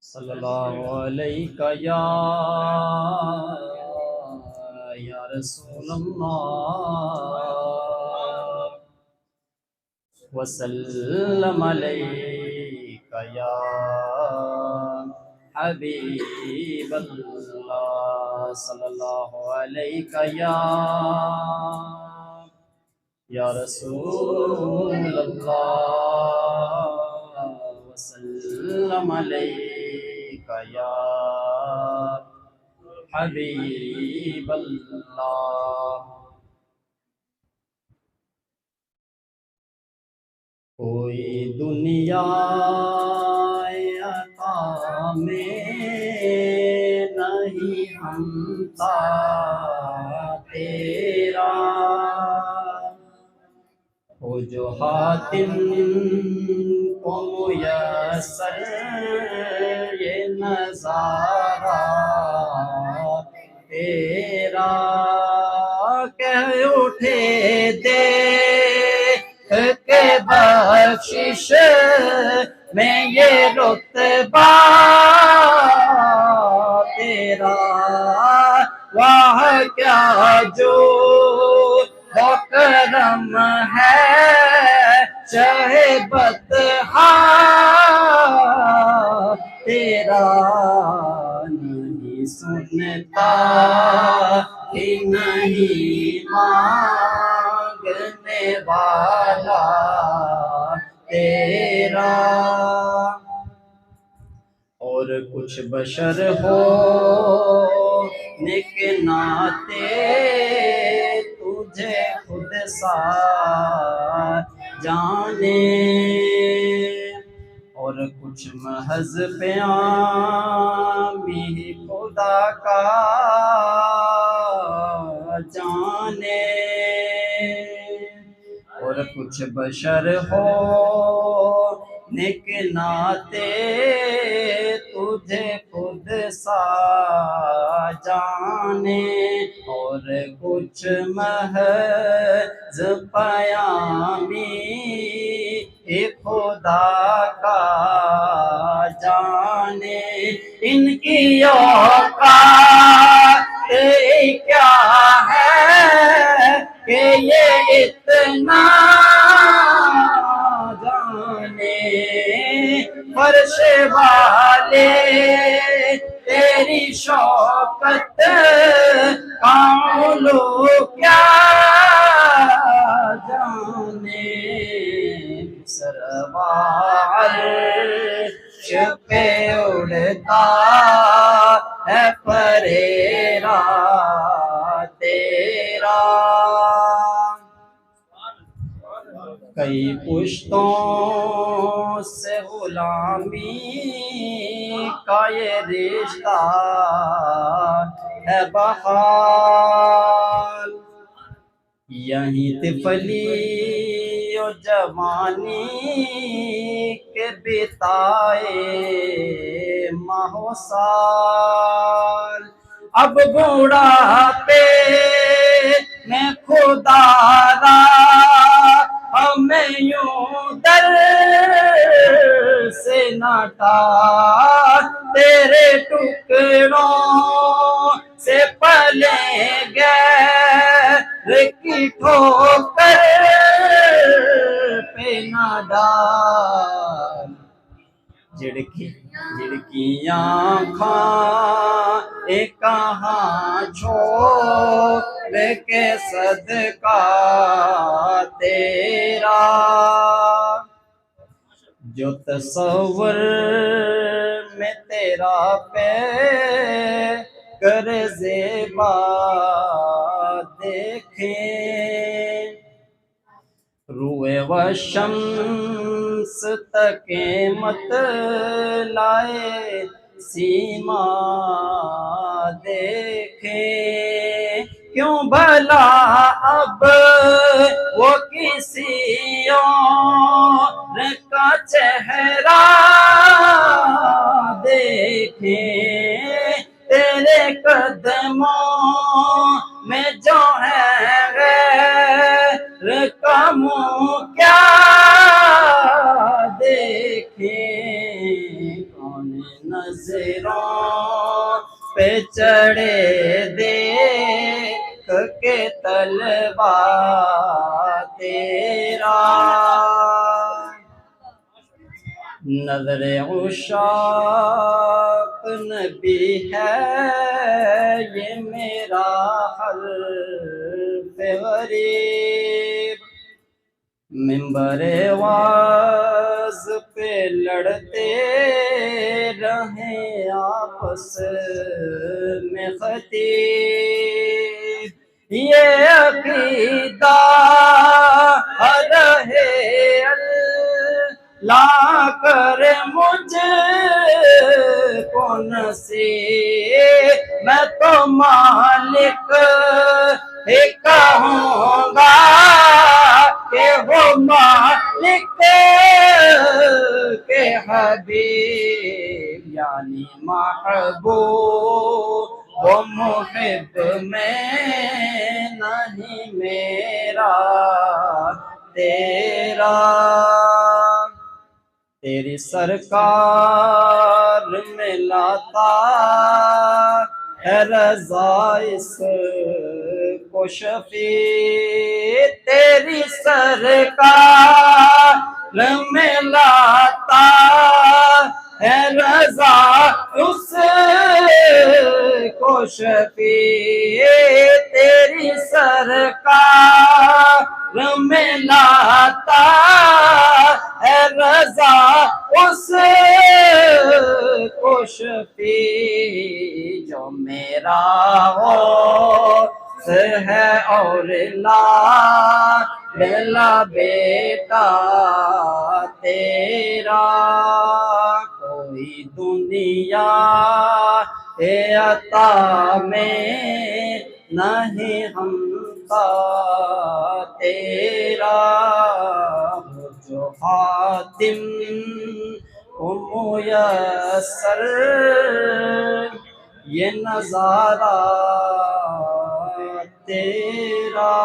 सल्लल्लाहु अलैका या रसूल अल्लाह वसल्लम अलैका या हबीब अल्लाह सल्लल्लाहु अलैका या रसूल अल्लाह वसल्लम अलैका या हबीब अल्लाह। कोई दुनिया अता में नहीं हमता तेरा, हो जो हातिम को मुयस्सर ये नज़ारा तेरा। कह उठे दे के बख्शिश में ये रुतबा तेरा, वाह क्या जो करम है चाहे बदहा तेरा। नहीं सुनता ही नहीं मांगने वाला तेरा। और कुछ बशर हो निक नाते तुझे खुद सा जाने, और कुछ महज प्यामी खुदा का जाने। और कुछ बशर हो निक नाते तुझे खुद सा जाने, और कुछ महज पयामी खुदा का जाने। इनकी औकात क्या है कि ये इतना जाने। फर्श वाले तेरी शौकत काउलो क्या जाने। सरवार पे उड़ता है परेरा तेरा। कई पुश्तों से गुलामी का ये रिश्ता है बहाल, यहीं तिफली और जवानी के बिताए माहो साल। अब बुढ़ापे में खुदारा हमें यूं दर से नाटा, तेरे टुकड़ों से पले गए की ठोकर पे ना डाल। झिड़की आँखां एक कहाँ छोड़ के सदका तेरा। जो तस्वर में तेरा पे कर ज़ेबा देखे, रुए व शम्स तके मत लाए सीमा देखे। क्यों भला अब वो किसी और का चेहरा देखे। तेरे कदमों में जो है इश्क के तलबा तेरा। नजरे उशाक नबी है ये मेरा हर्फ गरीब। मिंबरे वाज पे लड़ते रहे आपस में खतीब। ये अकीदा रहे अल्लाह करे मुझे को नसीब। मैं तो मालिक ही कहूँगा के वो मालिक के हबीब, यानी महबूब वो मुहिब में नहीं मेरा तेरा। तेरी सरकार में लाता है रज़ा इसको शफी। तेरी सरकार में लाता है रज़ा उसको शफी। तेरी सरकार में लाता है रज़ा उसको शफी। जो मेरा हो है और लाडला बेटा तेरा। कोई दुनिया है अता में नहीं हमका तेरा। वो जो हातिम मुयस्सर ये नजारा तेरा।